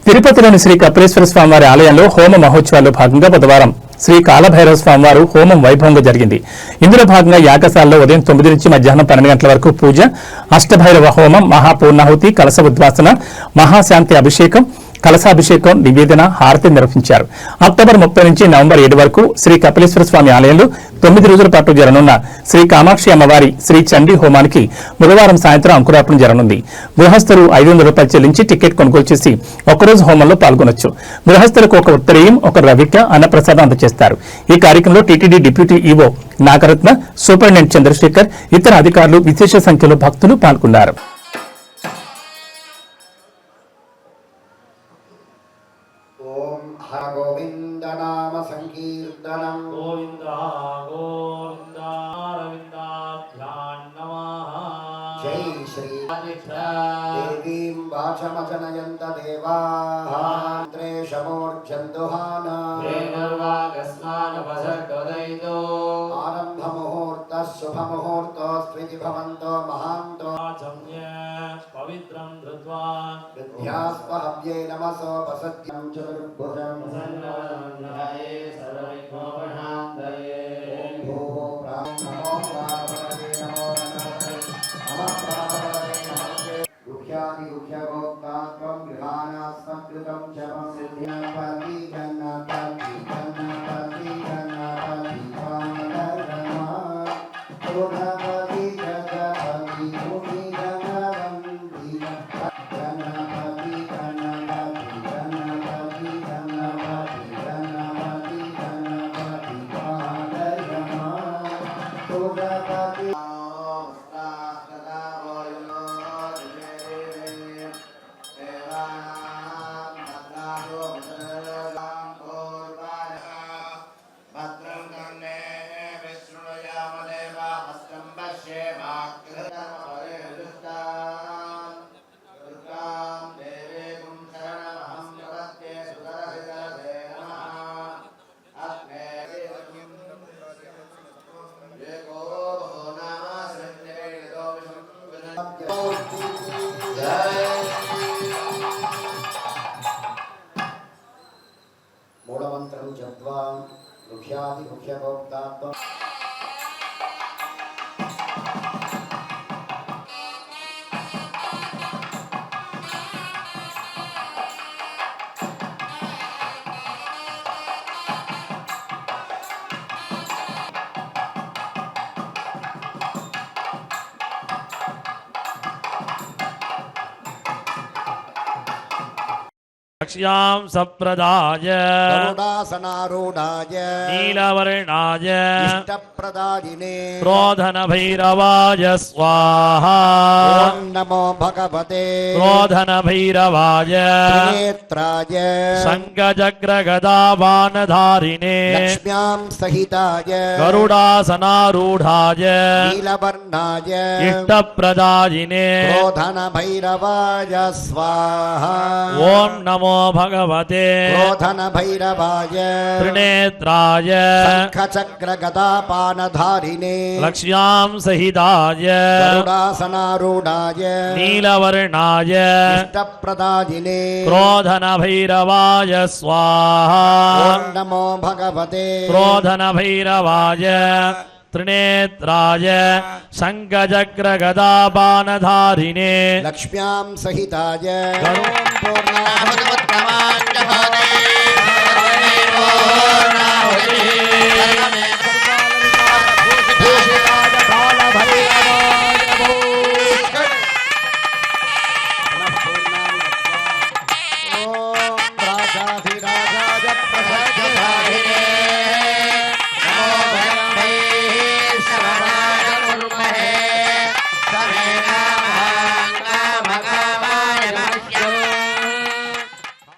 తిరుపతిలోని శ్రీ కపిలేశ్వర స్వామివారి ఆలయంలో హోమ మహోత్సవాల్లో భాగంగా బుధవారం శ్రీ కాలభైరవ స్వామివారు హోమం వైభవంగా జరిగింది. ఇందులో భాగంగా యాగశాలలో ఉదయం 9 నుంచి మధ్యాహ్నం 12 గంటల వరకు పూజ, అష్టభైరవ హోమం, మహాపూర్ణాహుతి, కలశ ఉద్వాసన, మహాశాంతి అభిషేకం, కలశాభిషేకం, నివేదన, హారతి నిర్వహించారు. అక్టోబర్ 30 నుంచి నవంబర్ 7 వరకు శ్రీ కపిలేశ్వర స్వామి ఆలయంలో 9 రోజుల పాటు జరగనున్న శ్రీ కామాక్షి అమ్మవారి శ్రీ చండీ హోమానికి బుధవారం సాయంత్రం అంకురార్పణ జరగనుంది. గృహస్థులు 500 రూపాయలు చెల్లించి టికెట్ కొనుగోలు చేసి ఒక్కరోజు హోమంలో పాల్గొనొచ్చు. గృహస్థులకు ఒక ఉత్తరీయం, ఒక రవిక, అన్నప్రసాదం అందజేస్తారు. ఈ కార్యక్రమంలో TTD deputy EO Nagaratna, superintendent Chandrasekhar, ఇతర అధికారులు, విశేష సంఖ్యలో భక్తులు పాల్గొన్నారు. గోవింద నామ సంకీర్తనం గోవింద గోవింద అరవిందాభ్యాం నమః. జై శ్రీ దేవీం వాచమజనయంత దేవాః త్రేషమూర్ఛందుహాన రేణర్వాగస్మానపసర్గదైతో ఆరంభ ముహూర్తః శుభ ముహూర్తోస్త్వితి భవంతో మహాంతో ఆచమ్య పవిత్రం ధృత్వా విద్యాస్పహవ్యై నమసో వసత్యం చతుర్భుజం సన్నవనమన్వయే సర్వవిఘ్నోపశాంతయే. ఓం భూః నమో ప్రాణపతయే నమో నమః నమః ప్రాణపతయే నమస్తే గుహ్యాది గుహ్యగోప్తాత్వం గృహానాస్మత్కృతం జపం సిద్ధ్యాపతి గణపతి గణపతి గణపతి పాదరమా గణపతి గణపతి ముని గణవంతి గణపతి గణపతి గణపతి గణపతి గణపతి గణపతి పాదరమా గణపతి మూలమంత్రం జప్వా గుహ్యాది గుహ్యగోప్తాత్వం లక్ష్యాం సప్రదాయ గరుడాసనారూఢాయ నీలవర్ణాయ ఇష్టప్రదాయినే క్రోధన భైరవాయ స్వాహా. ఓం నమో భగవతే క్రోధన భైరవాయ త్రినేత్రాయ శంఖచక్రగదావానధారిణే లక్ష్మ్యాం సహితాయ గరుడాసనారూఢాయ నీలవర్ణాయ ఇష్టప్రదాయినే క్రోధన భైరవాయ స్వాహా. ఓం నమో భగవతే క్రోధన భైరవాయ త్రినేత్రాయ శంఖచక్రగదాపానధారిణే లక్ష్యాం సహితాయ గరుడాసనారూఢాయ నీలవర్ణాయ ఇష్టప్రదాయినే క్రోధన భైరవాయ స్వాహా. ఓం నమో భగవతే క్రోధన భైరవాయ త్రినేత్రాయ శంఖచక్రగదాపానధారిణే లక్ష్మ్యాం సహితాయ గరు- ఓం పూర్ణాహుతి